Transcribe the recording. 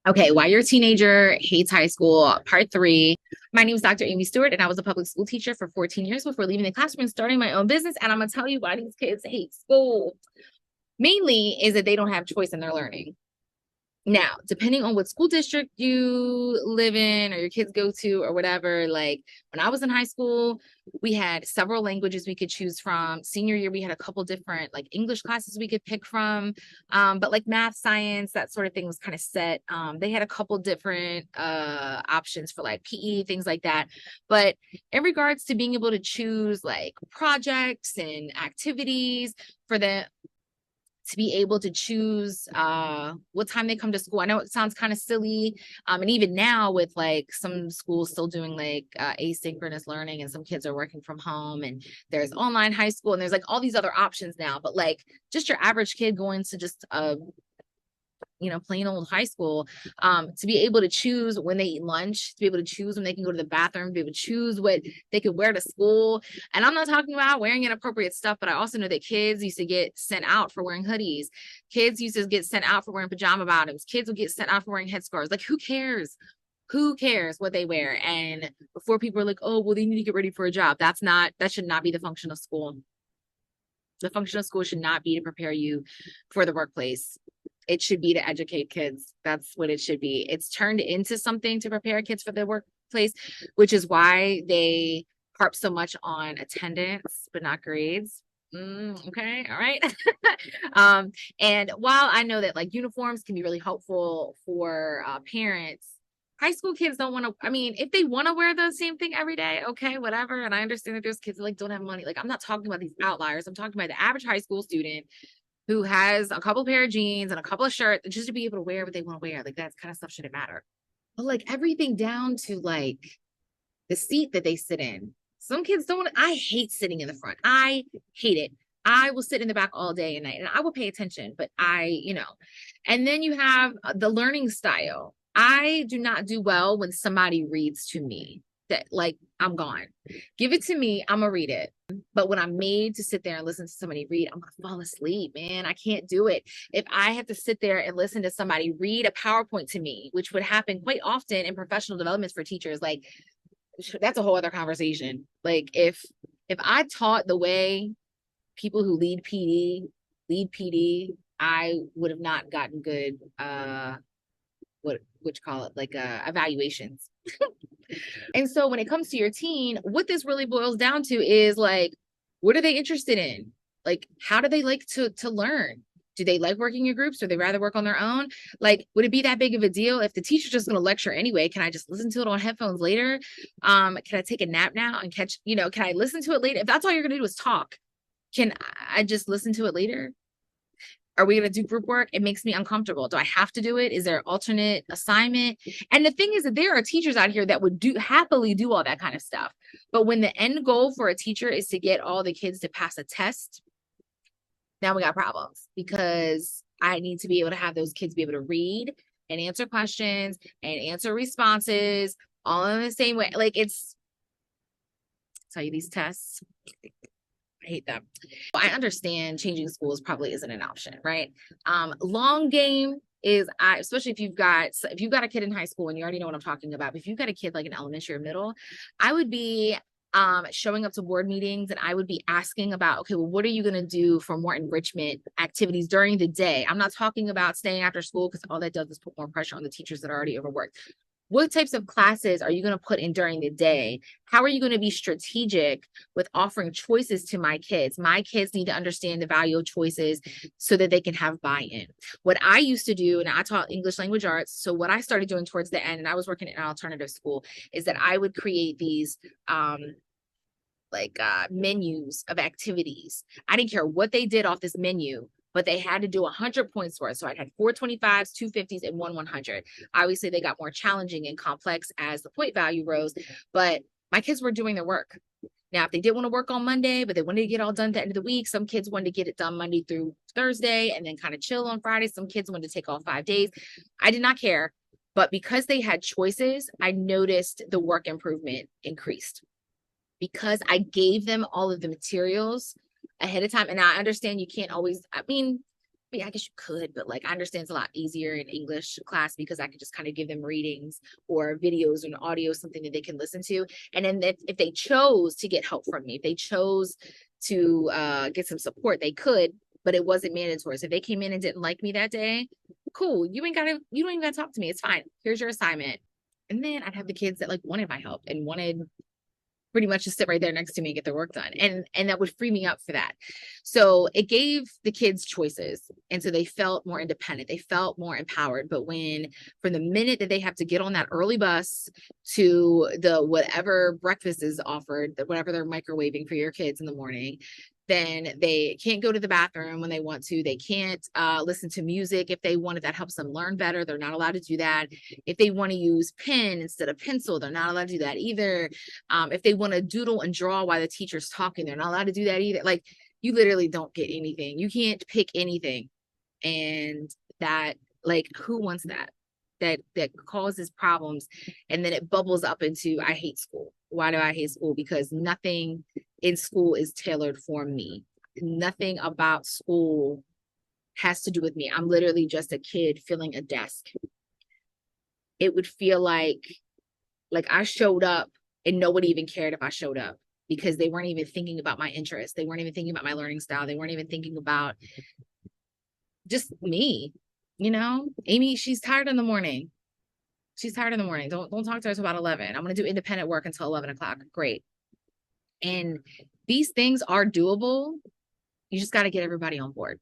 Okay, why your teenager hates high school, part three. My name is Dr. Amy Stewart, and I was a public school teacher for 14 years before leaving the classroom and starting my own business. And I'm going to tell you why these kids hate school. Mainly is that they don't have choice in their learning. Now, depending on what school district you live in or your kids go to or whatever, like when I was in high school, we had several languages we could choose from. Senior year, we had a couple different like English classes we could pick from. But like math, science, that sort of thing was kind of set. They had a couple different options for like PE, things like that. But in regards to being able to choose like projects and activities for the to be able to choose what time they come to school. I know it sounds kind of silly. And even now with like some schools still doing like asynchronous learning and some kids are working from home and there's online high school and there's like all these other options now. But like just your average kid going to just plain old high school, to be able to choose when they eat lunch, to be able to choose when they can go to the bathroom, to be able to choose what they could wear to school. And I'm not talking about wearing inappropriate stuff, but I also know that kids used to get sent out for wearing hoodies. Kids used to get sent out for wearing pajama bottoms. Kids would get sent out for wearing headscarves. Like, who cares? Who cares what they wear? And before people are like, oh, well, they need to get ready for a job. That should not be the function of school. The function of school should not be to prepare you for the workplace. It should be to educate kids. That's what it should be. It's turned into something to prepare kids for the workplace, which is why they harp so much on attendance, but not grades. Okay, all right. And while I know that like uniforms can be really helpful for parents, high school kids don't want to. I mean, if they want to wear the same thing every day, okay, whatever. And I understand that there's kids that like don't have money. Like, I'm not talking about these outliers. I'm talking about the average high school student who has a couple pair of jeans and a couple of shirts just to be able to wear what they want to wear. Like, that kind of stuff shouldn't matter. But like everything down to like the seat that they sit in. Some kids don't want to, I hate sitting in the front. I hate it. I will sit in the back all day and night and I will pay attention, but and then you have the learning style. I do not do well when somebody reads to me. That like, I'm gone. Give it to me, I'm gonna read it. But when I'm made to sit there and listen to somebody read, I'm gonna fall asleep, man. I can't do it. If I have to sit there and listen to somebody read a PowerPoint to me, which would happen quite often in professional developments for teachers, like that's a whole other conversation. Like if I taught the way people who lead PD, I would have not gotten good what you call it, like evaluations. And so when it comes to your teen, what this really boils down to is like, what are they interested in? Like, how do they like to learn? Do they like working in groups or they rather work on their own? Like, would it be that big of a deal if the teacher's just going to lecture anyway? Can I just listen to it on headphones later? Can I take a nap now and can I listen to it later? If that's all you're going to do is talk, can I just listen to it later? Are we going to do group work? It makes me uncomfortable. Do I have to do it? Is there an alternate assignment? And the thing is that there are teachers out here that would happily do all that kind of stuff. But when the end goal for a teacher is to get all the kids to pass a test, now we got problems because I need to be able to have those kids be able to read and answer questions and answer responses all in the same way. Like, it's tell you these tests. I hate them. I understand changing schools probably isn't an option, right? Long game is especially if you've got a kid in high school and you already know what I'm talking about. But if you've got a kid like in elementary or middle, I would be showing up to board meetings and I would be asking about, okay, well, what are you going to do for more enrichment activities during the day? I'm not talking about staying after school because all that does is put more pressure on the teachers that are already overworked. What types of classes are you going to put in during the day? How are you going to be strategic with offering choices to my kids? My kids need to understand the value of choices so that they can have buy-in. What I used to do, and I taught English language arts, so what I started doing towards the end, and I was working in an alternative school, is that I would create these menus of activities. I didn't care what they did off this menu, but they had to do 100 points worth. So I had 425s, 250s, and 100. Obviously, they got more challenging and complex as the point value rose, but my kids were doing their work. Now, if they didn't want to work on Monday, but they wanted to get all done at the end of the week, some kids wanted to get it done Monday through Thursday and then kind of chill on Friday. Some kids wanted to take all 5 days. I did not care. But because they had choices, I noticed the work improvement increased because I gave them all of the materials ahead of time. And I understand you can't always, mean, I guess you could, but like I understand it's a lot easier in English class because I could just kind of give them readings or videos and audio, something that they can listen to. And then if they chose to get help from me, if they chose to get some support, they could, but it wasn't mandatory. So if they came in and didn't like me that day, cool. You don't even gotta talk to me. It's fine. Here's your assignment. And then I'd have the kids that like wanted my help and wanted pretty much just sit right there next to me and get their work done. And that would free me up for that. So it gave the kids choices. And so they felt more independent. They felt more empowered. But when from the minute that they have to get on that early bus to the whatever breakfast is offered, whatever they're microwaving for your kids in the morning, then they can't go to the bathroom when they want to. They can't listen to music if they want, if that helps them learn better. They're not allowed to do that. If they want to use pen instead of pencil, they're not allowed to do that either. If they want to doodle and draw while the teacher's talking, they're not allowed to do that either. Like you literally don't get anything. You can't pick anything. And that, like, who wants that? That causes problems, and then it bubbles up into I hate school. Why do I hate school? Because nothing in school is tailored for me. Nothing about school has to do with me. I'm literally just a kid filling a desk. It would feel like I showed up and nobody even cared if I showed up because they weren't even thinking about my interests. They weren't even thinking about my learning style. They weren't even thinking about just me. You know, Amy, she's tired in the morning. She's tired in the morning. Don't talk to her until about 11. I'm going to do independent work until 11 o'clock. Great. And these things are doable. You just got to get everybody on board.